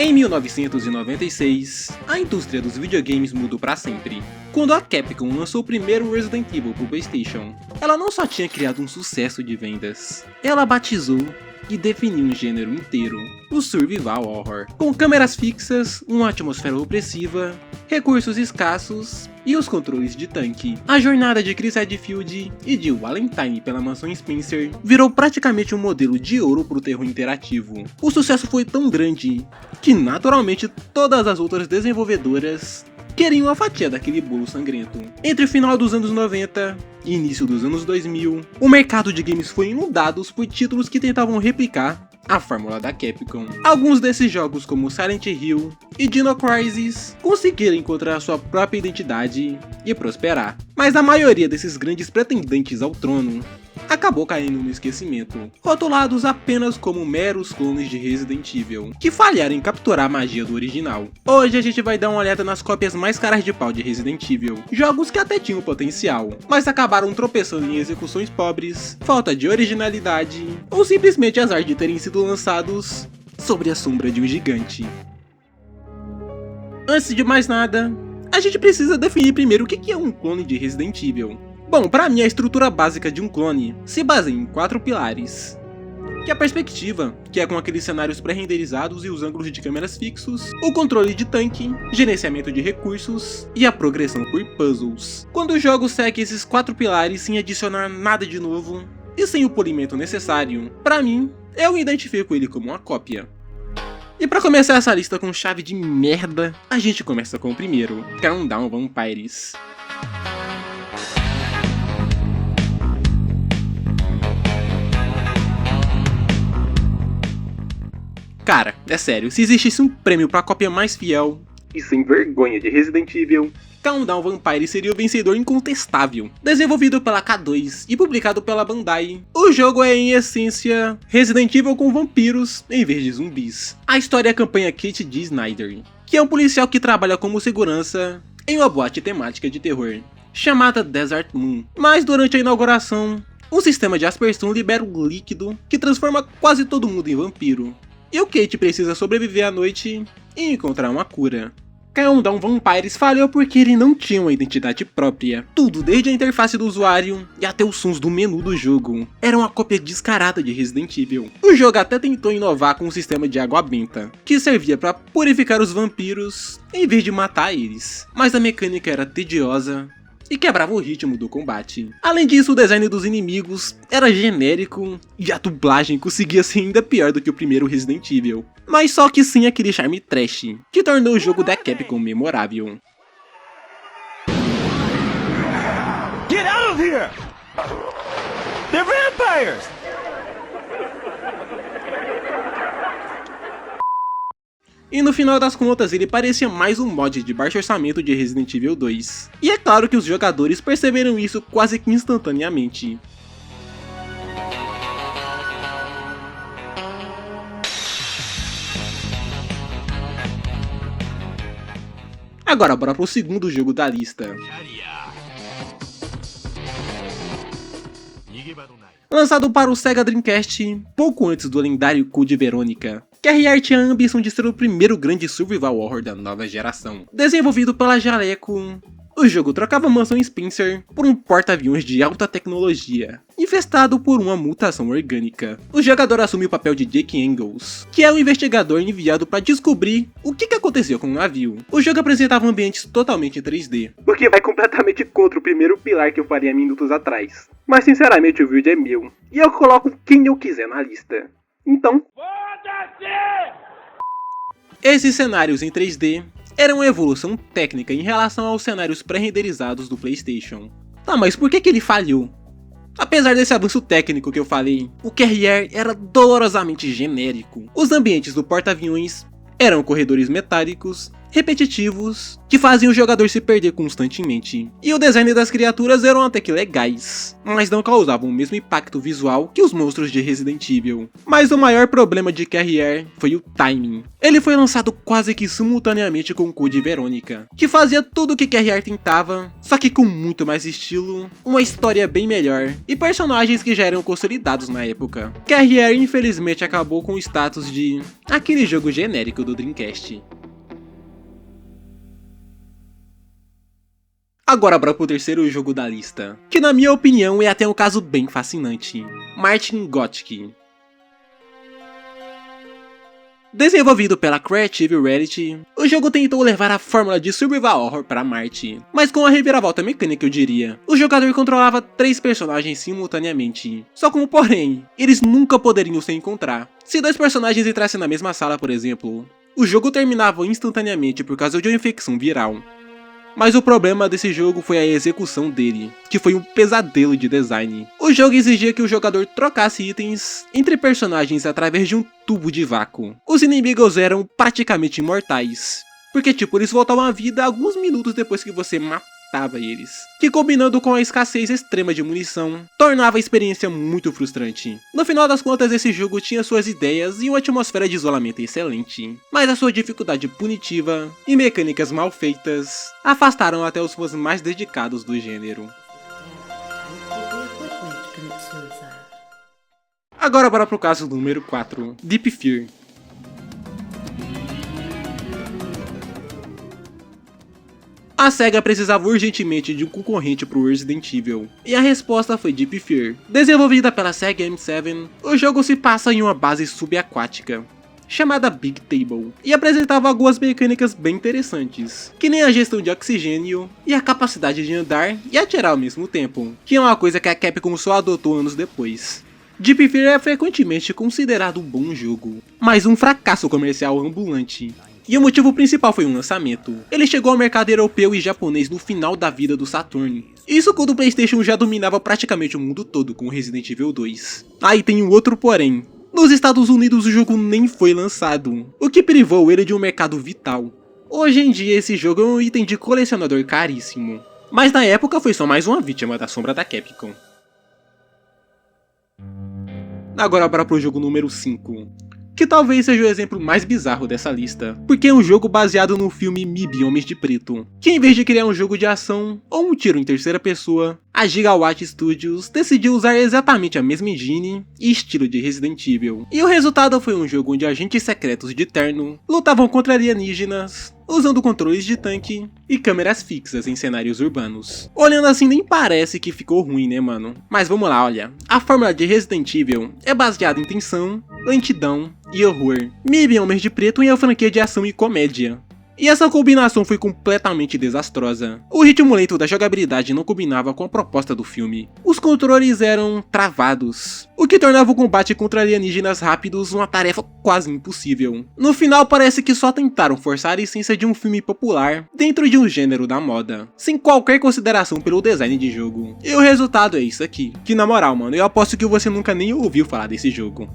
Em 1996, a indústria dos videogames mudou para sempre. Quando a Capcom lançou o primeiro Resident Evil para o PlayStation, ela não só tinha criado um sucesso de vendas, ela batizou e definiu um gênero inteiro, o Survival Horror. Com câmeras fixas, uma atmosfera opressiva, recursos escassos e os controles de tanque. A jornada de Chris Redfield e de Valentine pela mansão Spencer virou praticamente um modelo de ouro para o terror interativo. O sucesso foi tão grande que naturalmente todas as outras desenvolvedoras queriam a fatia daquele bolo sangrento. Entre o final dos anos 90 e início dos anos 2000, o mercado de games foi inundado por títulos que tentavam replicar a fórmula da Capcom. Alguns desses jogos, como Silent Hill e Dino Crisis, conseguiram encontrar sua própria identidade e prosperar. Mas a maioria desses grandes pretendentes ao trono acabou caindo no esquecimento, rotulados apenas como meros clones de Resident Evil, que falharam em capturar a magia do original. Hoje a gente vai dar uma olhada nas cópias mais caras de pau de Resident Evil, jogos que até tinham potencial, mas acabaram tropeçando em execuções pobres, falta de originalidade, ou simplesmente azar de terem sido lançados sobre a sombra de um gigante. Antes de mais nada, a gente precisa definir primeiro o que é um clone de Resident Evil. Bom, pra mim a estrutura básica de um clone se baseia em 4 pilares. Que é a perspectiva, que é com aqueles cenários pré-renderizados e os ângulos de câmeras fixos, o controle de tanque, gerenciamento de recursos e a progressão por puzzles. Quando o jogo segue esses 4 pilares sem adicionar nada de novo e sem o polimento necessário, pra mim, eu identifico ele como uma cópia. E pra começar essa lista com chave de merda, a gente começa com o primeiro, Countdown Vampires. Cara, é sério, se existisse um prêmio pra cópia mais fiel e sem vergonha de Resident Evil, Countdown Vampires seria o vencedor incontestável. Desenvolvido pela K2 e publicado pela Bandai, o jogo é em essência Resident Evil com vampiros em vez de zumbis. A história acompanha Kate D. Snyder, que é um policial que trabalha como segurança em uma boate temática de terror, chamada Desert Moon. Mas durante a inauguração, um sistema de aspersão libera um líquido que transforma quase todo mundo em vampiro. E o Kate precisa sobreviver à noite e encontrar uma cura. Countdown Vampires falhou porque ele não tinha uma identidade própria. Tudo, desde a interface do usuário e até os sons do menu do jogo, era uma cópia descarada de Resident Evil. O jogo até tentou inovar com um sistema de água benta, que servia para purificar os vampiros em vez de matar eles. Mas a mecânica era tediosa e quebrava o ritmo do combate. Além disso, o design dos inimigos era genérico e a dublagem conseguia ser ainda pior do que o primeiro Resident Evil. Mas só que sem aquele charme trash, que tornou o jogo da Capcom memorável. Get out of here! They're vampires! E no final das contas, ele parecia mais um mod de baixo orçamento de Resident Evil 2. E é claro que os jogadores perceberam isso quase que instantaneamente. Agora bora pro segundo jogo da lista. Lançado para o Sega Dreamcast pouco antes do lendário Code Veronica, KRR tinha a ambição de ser o primeiro grande survival horror da nova geração. Desenvolvido pela Jaleco, o jogo trocava a mansão Spencer por um porta-aviões de alta tecnologia, infestado por uma mutação orgânica. O jogador assume o papel de Jake Engels, que é um investigador enviado para descobrir o que aconteceu com o navio. O jogo apresentava ambientes totalmente em 3D, o que vai completamente contra o primeiro pilar que eu falei há minutos atrás. Mas sinceramente o vídeo é meu, e eu coloco quem eu quiser na lista. Então, esses cenários em 3D eram uma evolução técnica em relação aos cenários pré-renderizados do PlayStation. Tá, mas por que ele falhou? Apesar desse avanço técnico que eu falei, o KRR era dolorosamente genérico. Os ambientes do porta-aviões eram corredores metálicos repetitivos, que faziam o jogador se perder constantemente. E o design das criaturas eram até que legais, mas não causavam o mesmo impacto visual que os monstros de Resident Evil. Mas o maior problema de KRR foi o timing. Ele foi lançado quase que simultaneamente com o Code Verônica, que fazia tudo o que KRR tentava, só que com muito mais estilo, uma história bem melhor e personagens que já eram consolidados na época. KRR infelizmente acabou com o status de aquele jogo genérico do Dreamcast. Agora bora pro terceiro jogo da lista, que na minha opinião é até um caso bem fascinante, Martin Gothic. Desenvolvido pela Creative Reality, o jogo tentou levar a fórmula de survival horror para Marte, mas com a reviravolta mecânica eu diria. O jogador controlava 3 personagens simultaneamente, só com um porém, eles nunca poderiam se encontrar. Se 2 personagens entrassem na mesma sala, por exemplo, o jogo terminava instantaneamente por causa de uma infecção viral. Mas o problema desse jogo foi a execução dele, que foi um pesadelo de design. O jogo exigia que o jogador trocasse itens entre personagens através de um tubo de vácuo. Os inimigos eram praticamente imortais, porque eles voltavam à vida alguns minutos depois que você matava eles, que combinando com a escassez extrema de munição, tornava a experiência muito frustrante. No final das contas, esse jogo tinha suas ideias e uma atmosfera de isolamento excelente, mas a sua dificuldade punitiva e mecânicas mal feitas afastaram até os fãs mais dedicados do gênero. Agora bora pro caso número 4, Deep Fear. A SEGA precisava urgentemente de um concorrente para o Resident Evil, e a resposta foi Deep Fear. Desenvolvida pela SEGA M7, o jogo se passa em uma base subaquática, chamada Big Table, e apresentava algumas mecânicas bem interessantes, que nem a gestão de oxigênio e a capacidade de andar e atirar ao mesmo tempo, que é uma coisa que a Capcom só adotou anos depois. Deep Fear é frequentemente considerado um bom jogo, mas um fracasso comercial ambulante. E o motivo principal foi um lançamento. Ele chegou ao mercado europeu e japonês no final da vida do Saturn. Isso quando o PlayStation já dominava praticamente o mundo todo com o Resident Evil 2. Aí tem um outro porém. Nos Estados Unidos o jogo nem foi lançado, o que privou ele de um mercado vital. Hoje em dia esse jogo é um item de colecionador caríssimo, mas na época foi só mais uma vítima da sombra da Capcom. Agora bora pro jogo número 5. Que talvez seja o exemplo mais bizarro dessa lista, porque é um jogo baseado no filme MIB Homens de Preto, que em vez de criar um jogo de ação ou um tiro em terceira pessoa, a Gigawatt Studios decidiu usar exatamente a mesma engine e estilo de Resident Evil. E o resultado foi um jogo onde agentes secretos de terno lutavam contra alienígenas, usando controles de tanque e câmeras fixas em cenários urbanos. Olhando assim nem parece que ficou ruim, né mano? Mas vamos lá, olha. A fórmula de Resident Evil é baseada em tensão, lentidão e horror. MIB Homens de Preto é a franquia de ação e comédia. E essa combinação foi completamente desastrosa. O ritmo lento da jogabilidade não combinava com a proposta do filme. Os controles eram travados, o que tornava o combate contra alienígenas rápidos uma tarefa quase impossível. No final parece que só tentaram forçar a essência de um filme popular dentro de um gênero da moda, sem qualquer consideração pelo design de jogo. E o resultado é isso aqui, que na moral mano, eu aposto que você nunca nem ouviu falar desse jogo.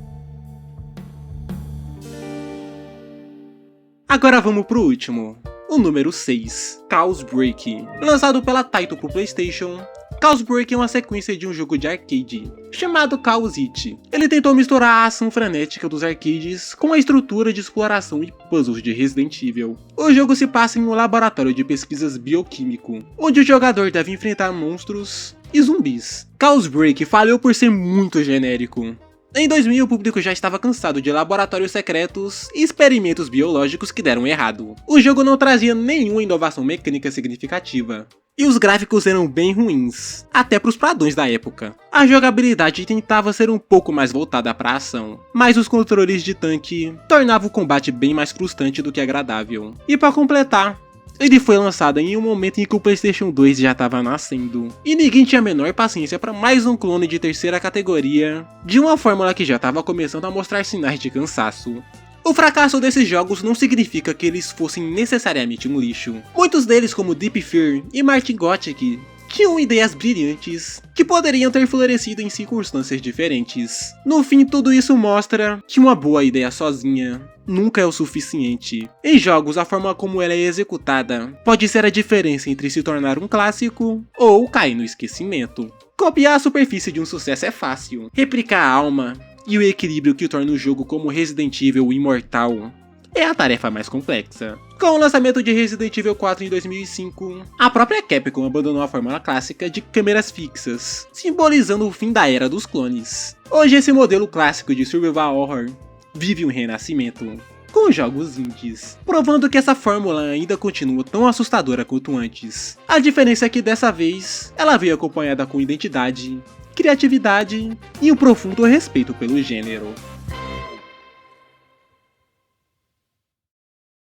Agora vamos pro último, o número 6, Chaos Break. Lançado pela Taito pro PlayStation, Chaos Break é uma sequência de um jogo de arcade, chamado Chaos It. Ele tentou misturar a ação frenética dos arcades com a estrutura de exploração e puzzles de Resident Evil. O jogo se passa em um laboratório de pesquisas bioquímico, onde o jogador deve enfrentar monstros e zumbis. Chaos Break falhou por ser muito genérico. Em 2000, o público já estava cansado de laboratórios secretos e experimentos biológicos que deram errado. O jogo não trazia nenhuma inovação mecânica significativa, e os gráficos eram bem ruins, até para os padrões da época. A jogabilidade tentava ser um pouco mais voltada para a ação, mas os controles de tanque tornavam o combate bem mais frustrante do que agradável. E para completar, ele foi lançado em um momento em que o PlayStation 2 já estava nascendo, e ninguém tinha a menor paciência para mais um clone de terceira categoria de uma fórmula que já estava começando a mostrar sinais de cansaço. O fracasso desses jogos não significa que eles fossem necessariamente um lixo. Muitos deles, como Deep Fear e Martin Gothic, tinham ideias brilhantes que poderiam ter florescido em circunstâncias diferentes. No fim, tudo isso mostra que uma boa ideia sozinha nunca é o suficiente. Em jogos, a forma como ela é executada pode ser a diferença entre se tornar um clássico ou cair no esquecimento. Copiar a superfície de um sucesso é fácil. Replicar a alma e o equilíbrio que torna o jogo como Resident Evil imortal é a tarefa mais complexa. Com o lançamento de Resident Evil 4 em 2005, a própria Capcom abandonou a fórmula clássica de câmeras fixas, simbolizando o fim da era dos clones. Hoje esse modelo clássico de survival horror vive um renascimento com jogos indies, provando que essa fórmula ainda continua tão assustadora quanto antes. A diferença é que dessa vez, ela veio acompanhada com identidade, criatividade e um profundo respeito pelo gênero.